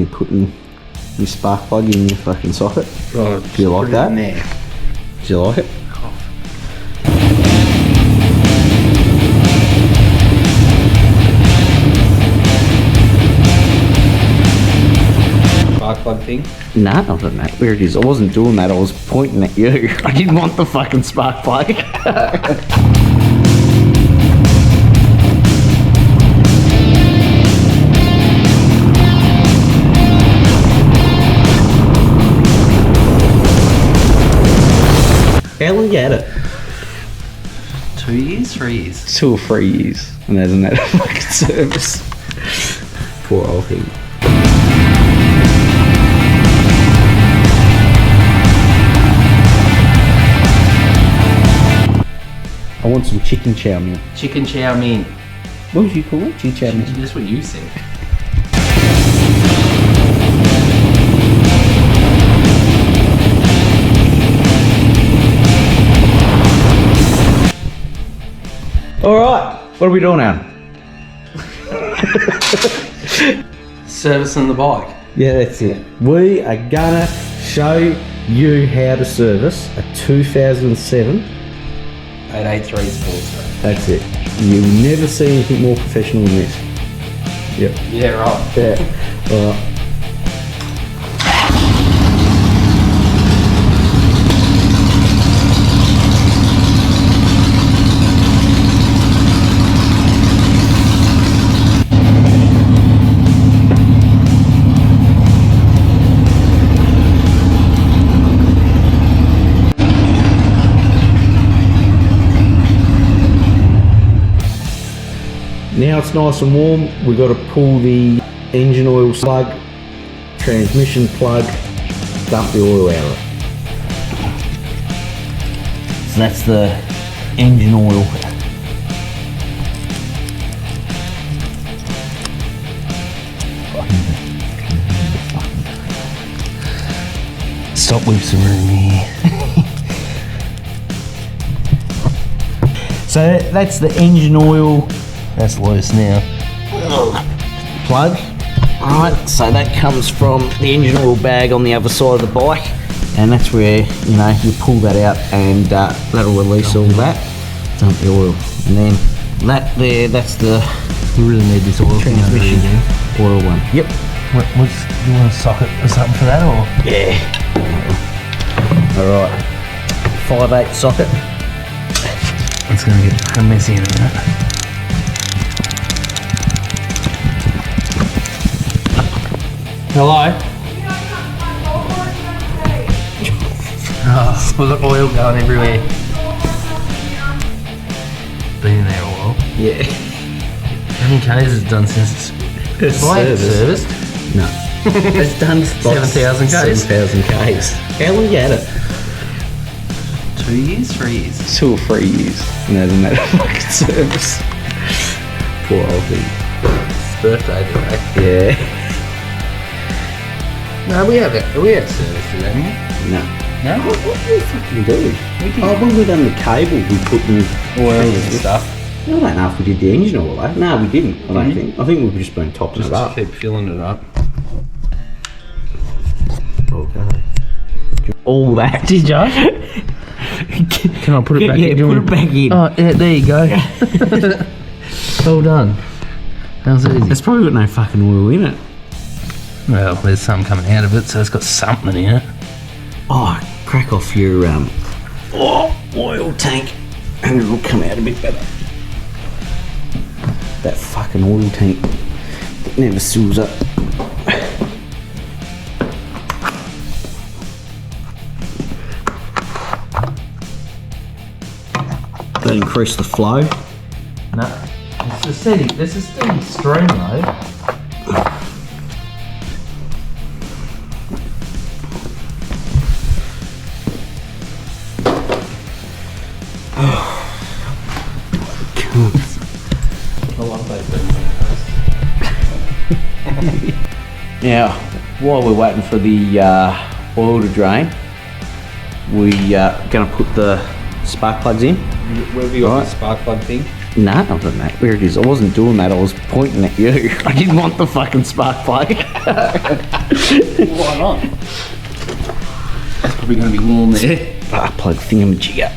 me putting your spark plug in your fucking socket. Oh, do you like that? There. Do you like it? Spark plug thing? Nah, not that. Where it is. I wasn't doing that. I was pointing at you. I didn't want the fucking spark plug. How long you had it? 2 years, 3 years. 2 or 3 years, and hasn't had a fucking service. Poor old thing. I want some chicken chow mein. Chicken chow mein. What did you call it? Chicken chow mein. That's what you said. Alright, what are we doing now? Servicing the bike. Yeah, that's it. We are gonna show you how to service a 2007 883 SPORTSTER. That's it. You'll never see anything more professional than this. Yep. Yeah, right. Yeah. Alright. Now it's nice and warm, we've got to pull the engine oil plug, transmission plug, dump the oil out of it. So that's the engine oil. Stop whispering me. So that's the engine oil That's loose now. plug. Alright, so that comes from the engine oil bag on the other side of the bike, and that's where, you know, you pull that out and that'll release all that. Dump the oil. And then that there, that's the We really need this oil thing under transmission here. oil one. Yep. You want a socket or something for that, or? Yeah. Alright. 5/8 socket. It's gonna get fucking messy in a minute. Hello? Oh, we've got oil going everywhere. Been in there a while. Yeah. How many Ks has it done since it's serviced? No. It's done 7,000 Ks. 7,000 Ks. How long you had it? 2 years, 3 years. 2 or 3 years. And hasn't had a fucking service. Poor old thing. It's birthday today. Yeah. No, we have service today, haven't we? No. No? What do you fucking do? We did. Oh, when we done the cable, we put the Oil and stuff. I don't know if we did the engine oil though. No, we didn't. I don't think. I think we've just been topping Just it up. keep filling it up. Okay. All that, did you? Can I put it back in? Yeah, put it back in. Oh, yeah, there you go. Well done. That was easy. It's probably got no fucking oil in it. Well, there's some coming out of it, so it's got something in it. Oh, crack off your oil tank and it'll come out a bit better. That fucking oil tank that never seals up. That increase the flow. No, it's a steady. There's a steady stream though. Now, while we're waiting for the oil to drain, we going to put the spark plugs in. Where have you got the spark plug thing? No, I don't know where it is. I wasn't doing that. I was pointing at you. I didn't want the fucking spark plug. Why not? It's probably going to be warm there. Spark plug thingamajigger.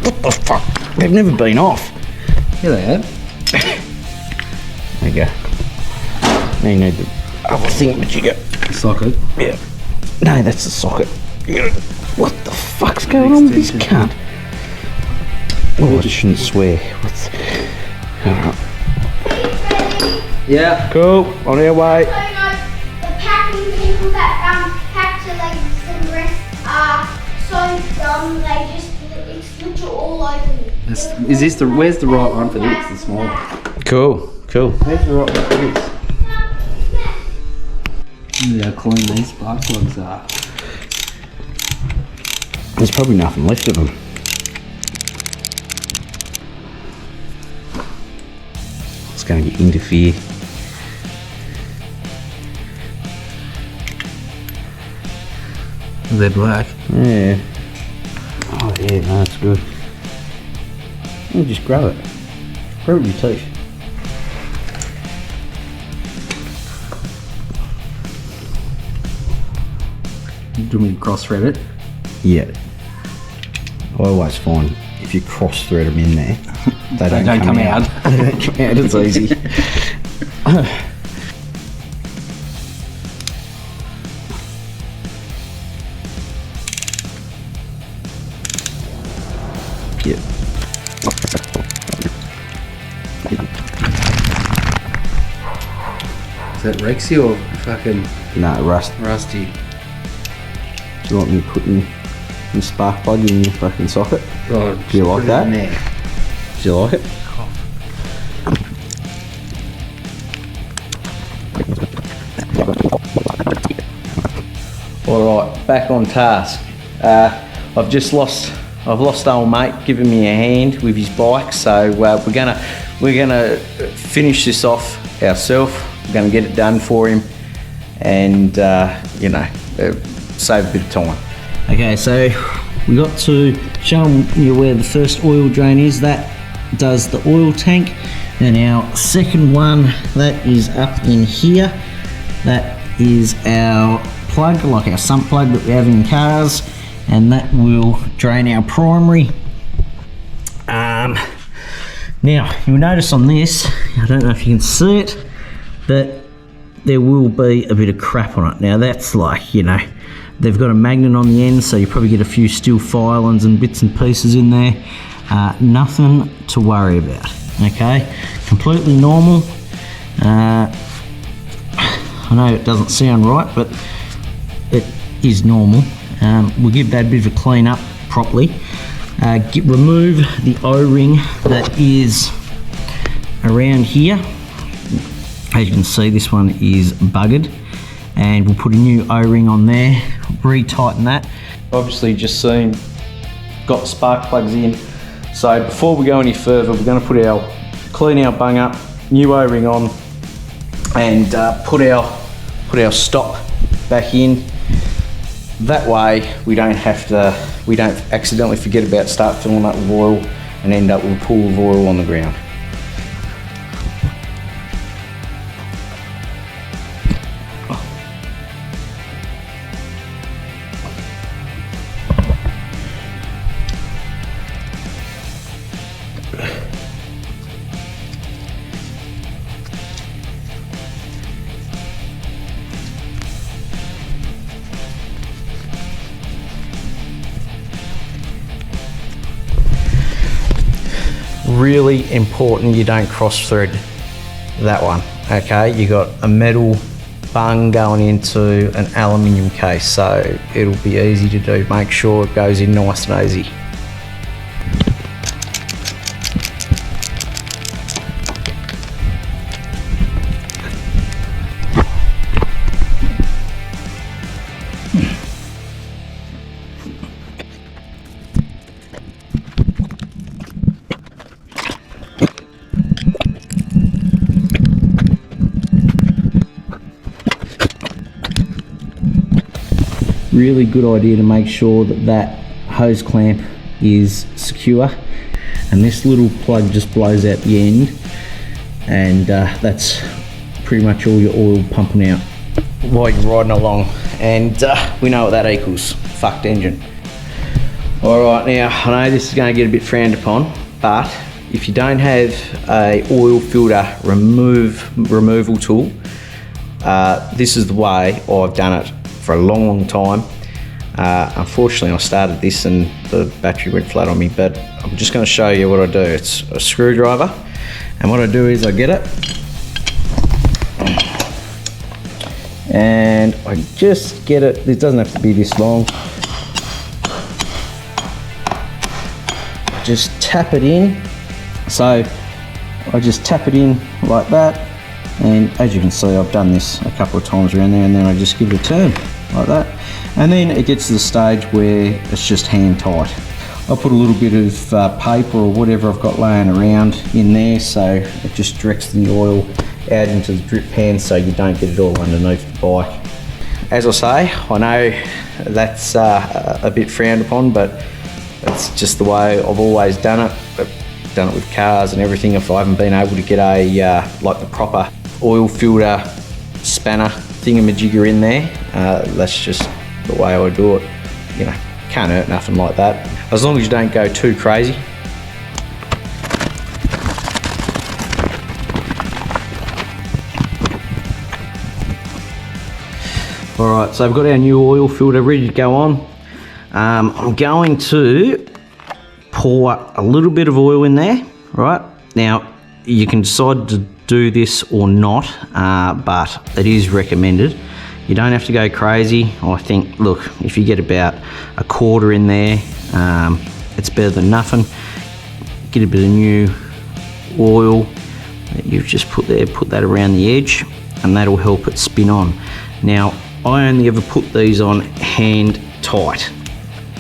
What the fuck? They've never been off. Here they have. There you go. Now you need the other thingamajigger. Socket. Yeah. No, that's the socket. What the fuck's going on with this cunt? Oh, I shouldn't swear. What's... Alright. Yeah. Cool. On our way. So, the packing people that pack to like some breasts are so dumb, it's literally all over me. Is this the, where's the right one for this? The small one. Cool. Cool. Where's the right one for this? Look how clean these spark plugs are. There's probably nothing left of them. It's going to interfere. They're black. Yeah. Oh yeah, no, that's good. You just grab it. Grab it with your teeth. Do you want me to cross thread it? Yeah. I always find if you cross thread them in there, they don't come out. They don't come out as easy. Yep. Is that Rexy or fucking No, rust. Rusty? Do you want me putting the spark plug in your fucking socket? Oh, Do you like put it that? in there. Do you like it? Alright, back on task. I've lost old mate giving me a hand with his bike, so we're gonna finish this off ourselves. We're gonna get it done for him, and save a bit of time. Okay, so we got to show you where the first oil drain is. That does the oil tank. Then our second one, that is up in here. That is our plug, like our sump plug that we have in cars, and that will drain our primary. Now you'll notice on this, I don't know if you can see it, that there will be a bit of crap on it. Now that's like, they've got a magnet on the end, so you probably get a few steel filings and bits and pieces in there. Nothing to worry about, okay? Completely normal. I know it doesn't sound right, but it is normal. We'll give that a bit of a clean up properly. Remove the O-ring that is around here. As you can see, this one is buggered, and we'll put a new O-ring on there, re-tighten that. Obviously just seen, got the spark plugs in. So before we go any further, we're going to clean our bung up, new O-ring on, and put our stop back in. That way we don't accidentally forget about start filling up with oil and end up with a pool of oil on the ground. Really important you don't cross thread that one, okay? You got a metal bung going into an aluminium case, so it'll be easy to do. Make sure it goes in nice and easy. Really good idea to make sure that hose clamp is secure, and this little plug just blows out the end, and that's pretty much all your oil pumping out while you're riding along, and we know what that equals: fucked engine. Alright, now I know this is going to get a bit frowned upon, but if you don't have a oil filter removal tool, this is the way I've done it for a long time. Unfortunately, I started this and the battery went flat on me, but I'm just going to show you what I do. It's a screwdriver, and what I do is I get it and I just get it. It doesn't have to be this long. I just tap it in. So I just tap it in like that, and as you can see, I've done this a couple of times around there, and then I just give it a turn like that, and then it gets to the stage where it's just hand tight. I put a little bit of paper or whatever I've got laying around in there, so it just directs the oil out into the drip pan so you don't get it all underneath the bike. As I say, I know that's a bit frowned upon, but it's just the way I've always done it. I've done it with cars and everything. If I haven't been able to get a like the proper oil filter spanner thingamajigger in there, that's just the way I do it. You know, can't hurt nothing like that, as long as you don't go too crazy. Alright, so I've got our new oil filter ready to go on. I'm going to pour a little bit of oil in there, right? Now, you can decide to do this or not, but it is recommended. You don't have to go crazy. I think, look, if you get about a quarter in there, it's better than nothing. Get a bit of new oil that you've just put there, put that around the edge, and that'll help it spin on. Now, I only ever put these on hand tight.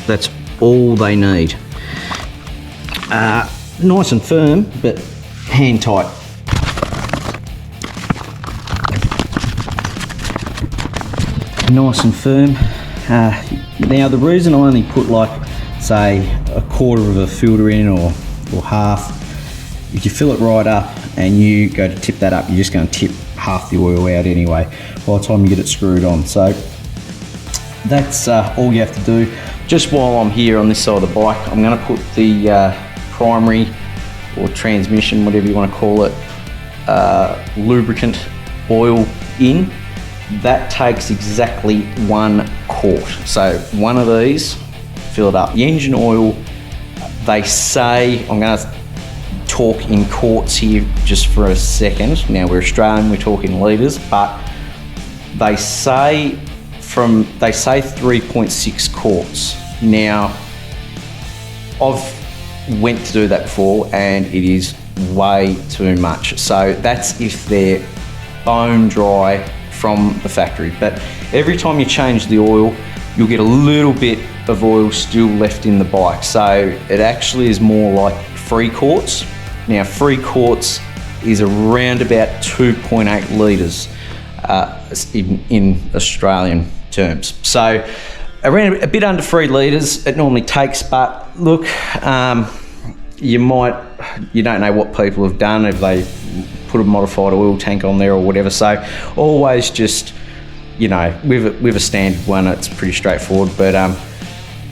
That's all they need. Nice and firm, but hand tight. Nice and firm. Now the reason I only put like, say, a quarter of a filter in or half, if you fill it right up and you go to tip that up, you're just going to tip half the oil out anyway by the time you get it screwed on. So that's all you have to do. Just while I'm here on this side of the bike, I'm going to put the primary or transmission, whatever you want to call it, lubricant oil in. That takes exactly 1 quart. So one of these, fill it up. The engine oil, they say, I'm going to talk in quarts here just for a second. Now we're Australian, we're talking litres, but they say 3.6 quarts. Now, I've went to do that before and it is way too much. So that's if they're bone dry from the factory. But every time you change the oil, you'll get a little bit of oil still left in the bike. So it actually is more like 3 quarts. Now 3 quarts is around about 2.8 litres in Australian terms. So around a bit under 3 litres it normally takes, but look, you don't know what people have done, if they put a modified oil tank on there or whatever. So always just, you know, with a standard one, it's pretty straightforward, but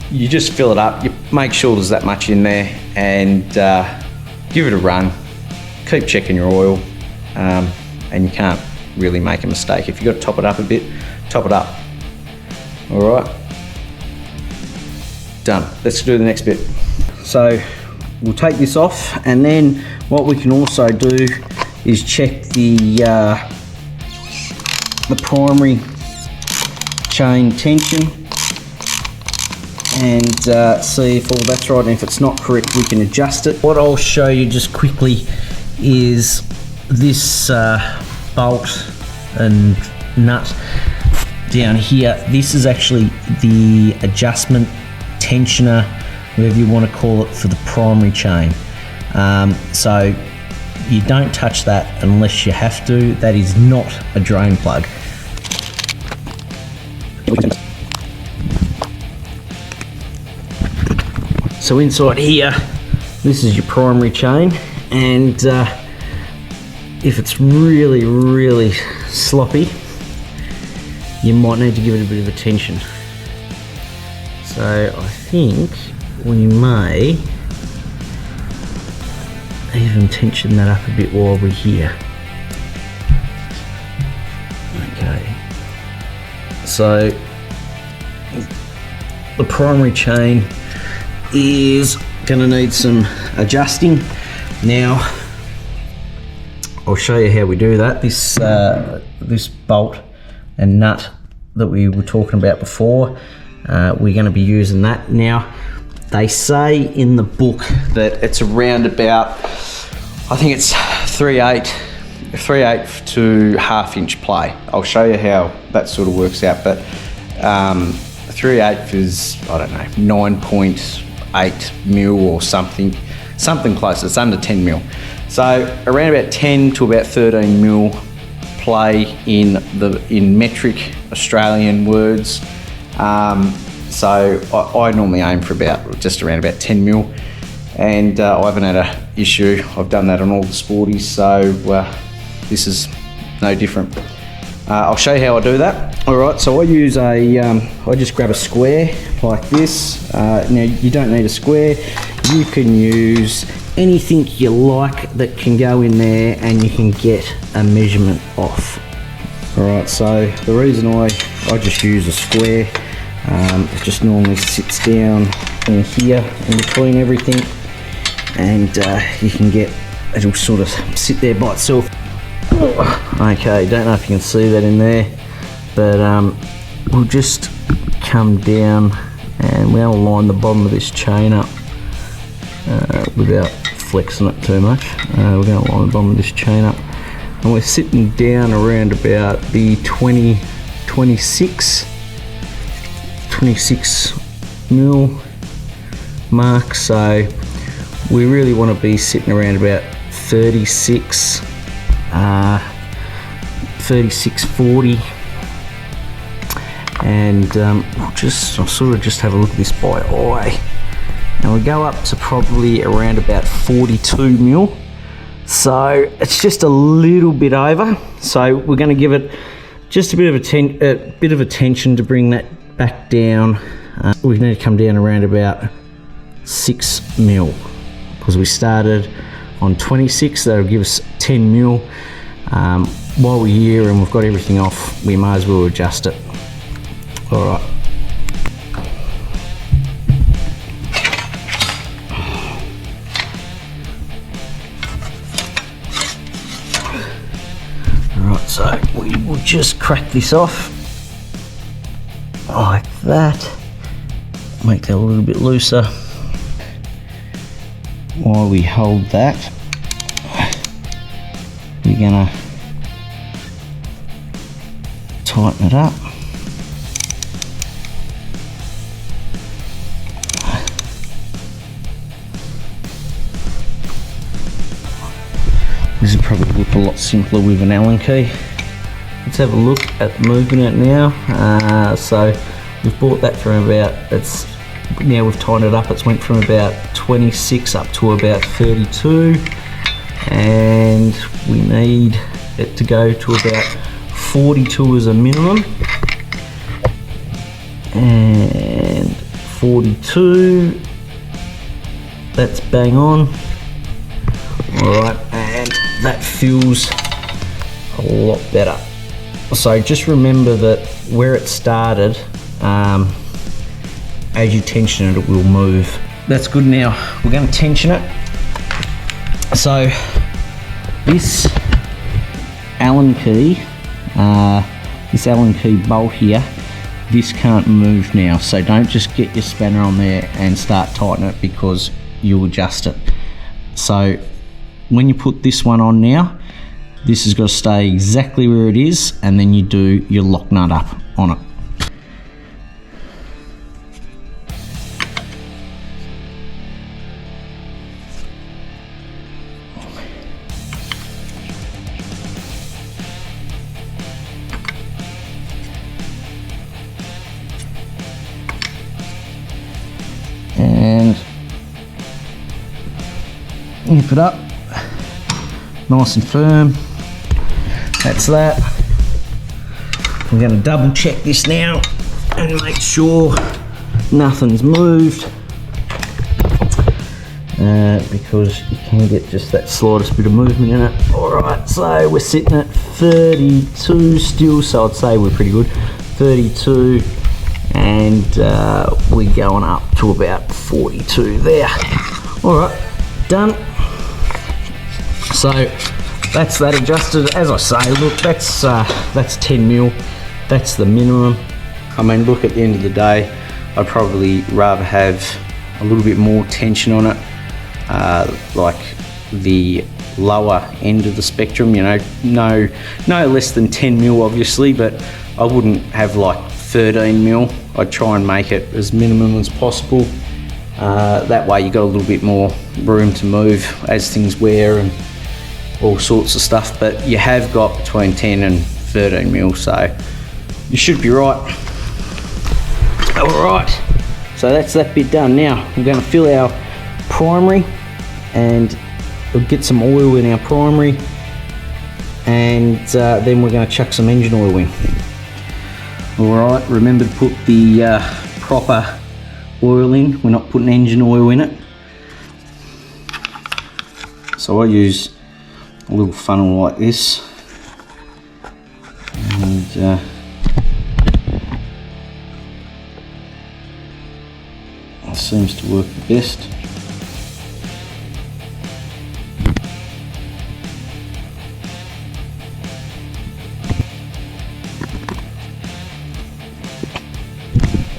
you just fill it up, you make sure there's that much in there, and give it a run, keep checking your oil, and you can't really make a mistake. If you've got to top it up a bit, top it up. All right, done. Let's do the next bit. So we'll take this off, and then what we can also do is check the primary chain tension and see if all that's right, and if it's not correct we can adjust it. What I'll show you just quickly is this bolt and nut down here. This is actually the adjustment tensioner, whatever you want to call it, for the primary chain. So you don't touch that unless you have to. That is not a drain plug. So inside here, this is your primary chain, and if it's really, really sloppy, you might need to give it a bit of attention. So I think we may even tension that up a bit while we're here. Okay. So the primary chain is going to need some adjusting. Now I'll show you how we do that. This bolt and nut that we were talking about before, we're going to be using that. Now they say in the book that it's around about, I think it's 3/8 to 1/2 inch play. I'll show you how that sort of works out, but 3/8 is, I don't know, 9.8 mil or something close. It's under 10 mil. So around about 10 to about 13 mil play in metric Australian words. So I normally aim for just around about 10 mil, and I haven't had an issue. I've done that on all the sporties, so this is no different. I'll show you how I do that. All right, so I just grab a square like this. Now you don't need a square. You can use anything you like that can go in there, and you can get a measurement off. All right, so the reason I just use a square, it just normally sits down in here in between everything, and you can get, it'll sort of sit there by itself. Okay, don't know if you can see that in there, but we'll just come down and we'll line the bottom of this chain up without flexing it too much. We're going to line the bottom of this chain up, and we're sitting down around about the 26 mil mark, so we really want to be sitting around about 36, 40, and I'll sort of just have a look at this by eye, and we'll go up to probably around about 42 mil. So it's just a little bit over, so we're going to give it just a bit of attention to bring that back down. We need to come down around about 6 mil, because we started on 26, that'll give us 10 mil. While we're here and we've got everything off, we might as well adjust it. All right. Alright, so we will just crack this off like that, make that a little bit looser. While we hold that, we're gonna tighten it up. This will probably look a lot simpler with an Allen key. Let's have a look at moving it now. So we've brought that from about, now we've tightened it up, it's went from about 26 up to about 32, and we need it to go to about 42 as a minimum, and 42, that's bang on. Alright, and that feels a lot better. So just remember that where it started, as you tension it, it will move. That's good. Now we're going to tension it. So this Allen key bolt here, this can't move now, so don't just get your spanner on there and start tightening it, because you'll adjust it. So when you put this one on now, this has got to stay exactly where it is, and then you do your lock nut up on it. And Snip it up, nice and firm. That's that. We're going to double check this now and make sure nothing's moved, because you can get just that slightest bit of movement in it. Alright, so we're sitting at 32 still, so I'd say we're pretty good. 32, and we're going up to about 42 there. Alright, done. So that's that adjusted. As I say, look, that's 10 mil. That's the minimum. I mean, look, at the end of the day, I'd probably rather have a little bit more tension on it, like the lower end of the spectrum, you know, no less than 10 mil obviously, but I wouldn't have like 13 mil. I'd try and make it as minimum as possible. That way you got a little bit more room to move as things wear and all sorts of stuff, but you have got between 10 and 13 mil, so you should be right. Alright, so that's that bit done. Now we're going to fill our primary, and we'll get some oil in our primary, and then we're going to chuck some engine oil in. Alright, remember to put the proper oil in. We're not putting engine oil in it. So I use a little funnel like this, and it seems to work the best.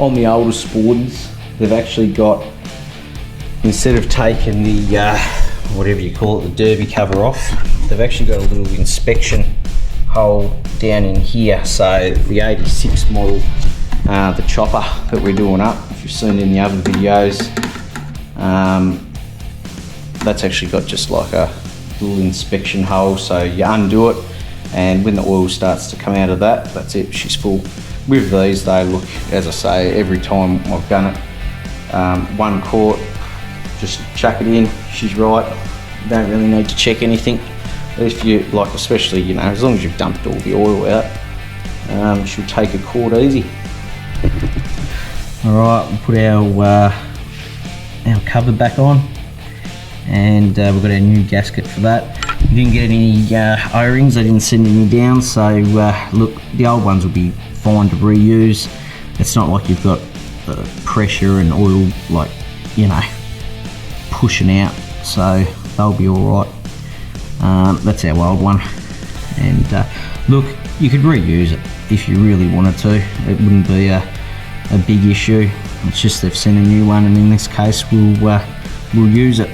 On the older Sporters, they've actually got, instead of taking the whatever you call it, the derby cover off, they've actually got a little inspection hole down in here. So the 86 model, the chopper that we're doing up, if you've seen it in the other videos, that's actually got just like a little inspection hole, so you undo it, and when the oil starts to come out of that, that's it, she's full. With these, they look, as I say, every time I've done it, 1 quart, just chuck it in, she's right. Don't really need to check anything. If you like, especially, you know, as long as you've dumped all the oil out, she'll take a quart easy. Alright, we'll put our cover back on, and we've got our new gasket for that. We didn't get any O-rings, they didn't send any down, so look, the old ones will be fine to reuse. It's not like you've got pressure and oil, like, you know, pushing out, so they'll be alright. That's our old one, and look, you could reuse it if you really wanted to. It wouldn't be a big issue. It's just they've sent a new one, and in this case we'll use it.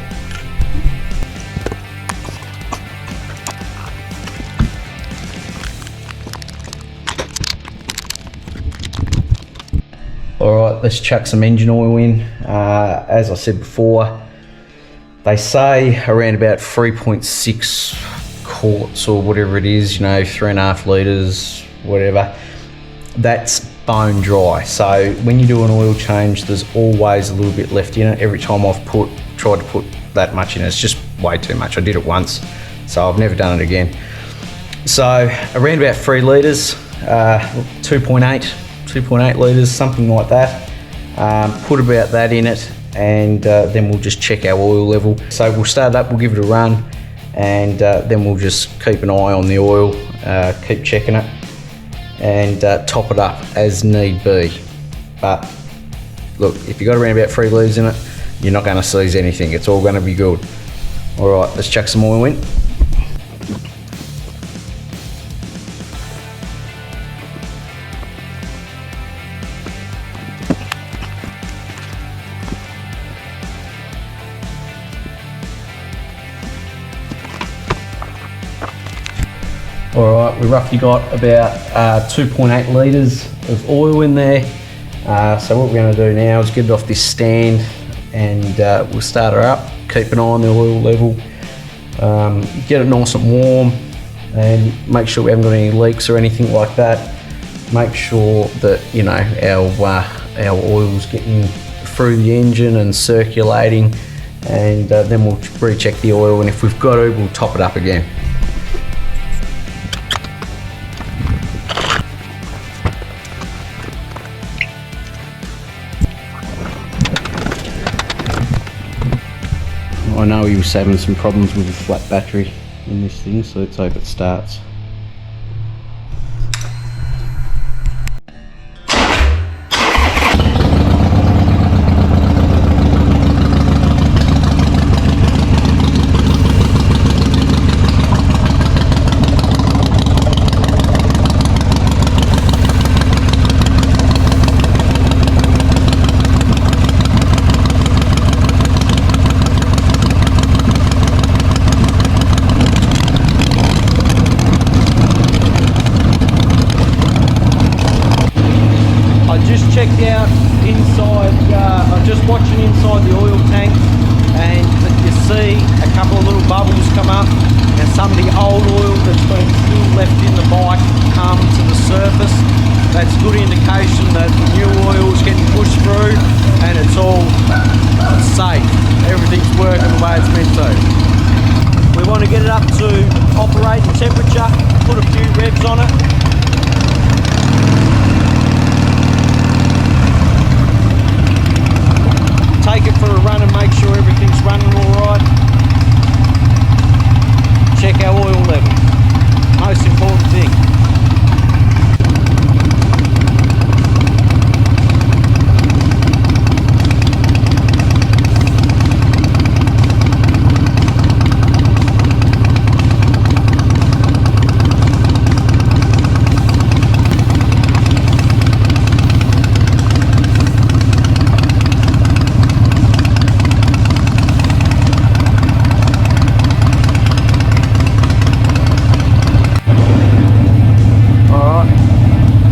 Alright, let's chuck some engine oil in. As I said before, they say around about 3.6 quarts or whatever it is, you know, 3.5 litres, whatever. That's bone dry. So when you do an oil change, there's always a little bit left in it. Every time I've tried to put that much in, it's just way too much. I did it once, so I've never done it again. So around about 3 litres, 2.8 litres, something like that. Put about that in it, and then we'll just check our oil level. So we'll start up, we'll give it a run, and then we'll just keep an eye on the oil, keep checking it, and top it up as need be. But look, if you've got around about 3 litres in it, you're not going to seize anything. It's all going to be good. Alright, let's chuck some oil in. Alright, we roughly got about 2.8 litres of oil in there. So what we're going to do now is get it off this stand, and we'll start her up, keep an eye on the oil level, get it nice and warm, and make sure we haven't got any leaks or anything like that. Make sure that, you know, our oil's getting through the engine and circulating, and then we'll recheck the oil, and if we've got to, we'll top it up again. I know he was having some problems with his flat battery in this thing, so let's hope it starts. Checked out inside, I'm just watching inside the oil tank, and you see a couple of little bubbles come up, and some of the old oil that's been still left in the bike come to the surface. That's good indication that the new oil is getting pushed through and it's all safe. Everything's working the way it's meant to. We want to get it up to operating temperature, put a few revs on it. Take it for a run and make sure everything's running all right. Check our oil level. Most important thing.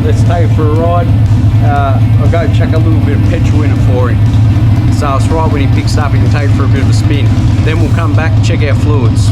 Let's take it for a ride. I'll go chuck a little bit of petrol in it for him. So it's right when he picks up, he can take it for a bit of a spin. Then we'll come back and check our fluids.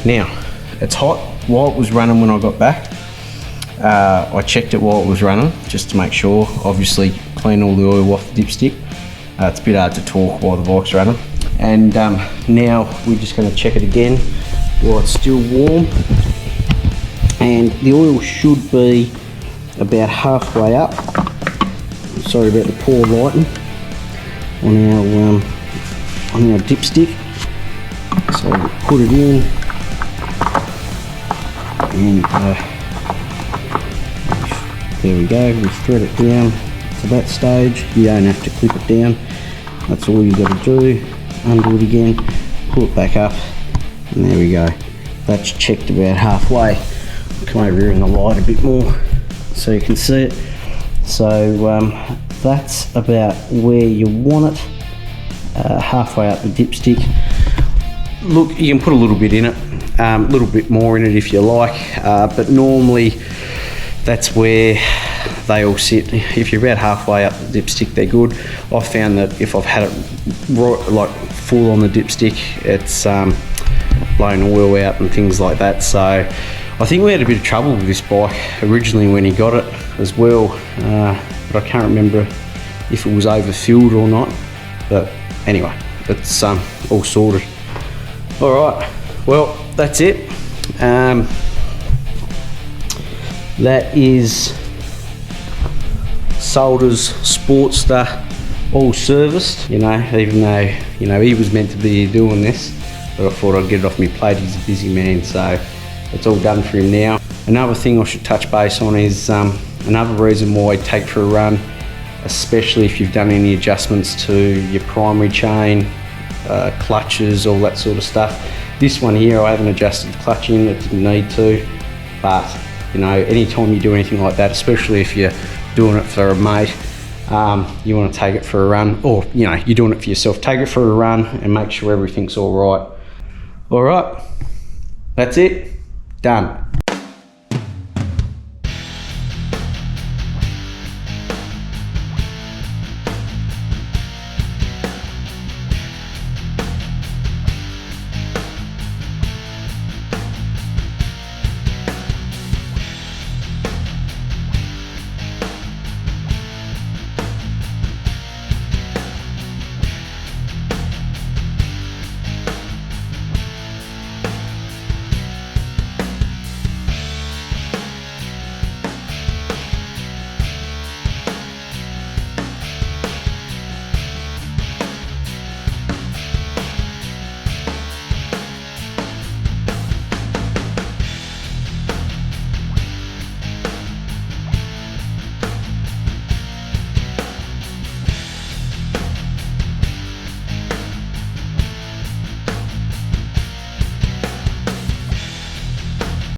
Now, it's hot. While it was running when I got back, I checked it while it was running just to make sure. Obviously, clean all the oil off the dipstick. It's a bit hard to talk while the bike's running. And now we're just going to check it again while it's still warm. And the oil should be about halfway up. Sorry about the poor lighting on our dipstick. So we'll put it in, and there we go. We thread it down to that stage. You don't have to clip it down. That's all you got to do. Undo it again, pull it back up, and there we go. That's checked about halfway. Come over here in the light a bit more so you can see it. So that's about where you want it, halfway up the dipstick. Look, you can put a little bit in it, a little bit more in it if you like, but normally that's where they all sit. If you're about halfway up the dipstick, they're good. I've found that if I've had it right, like full on the dipstick, it's blown oil out and things like that. So I think we had a bit of trouble with this bike originally when he got it as well, but I can't remember if it was overfilled or not. But anyway, it's all sorted. All right, well, that's it. That is SAUCER's SPORTSTER, all serviced. You know, even though, you know, he was meant to be doing this, but I thought I'd get it off my plate. He's a busy man, so it's all done for him now. Another thing I should touch base on is another reason why I take for a run, especially if you've done any adjustments to your primary chain, clutches, all that sort of stuff. This one here, I haven't adjusted the clutch in, it didn't need to, but you know, anytime you do anything like that, especially if you're doing it for a mate, you want to take it for a run, or you know, you're doing it for yourself, take it for a run and make sure everything's all right. All right, that's it, done.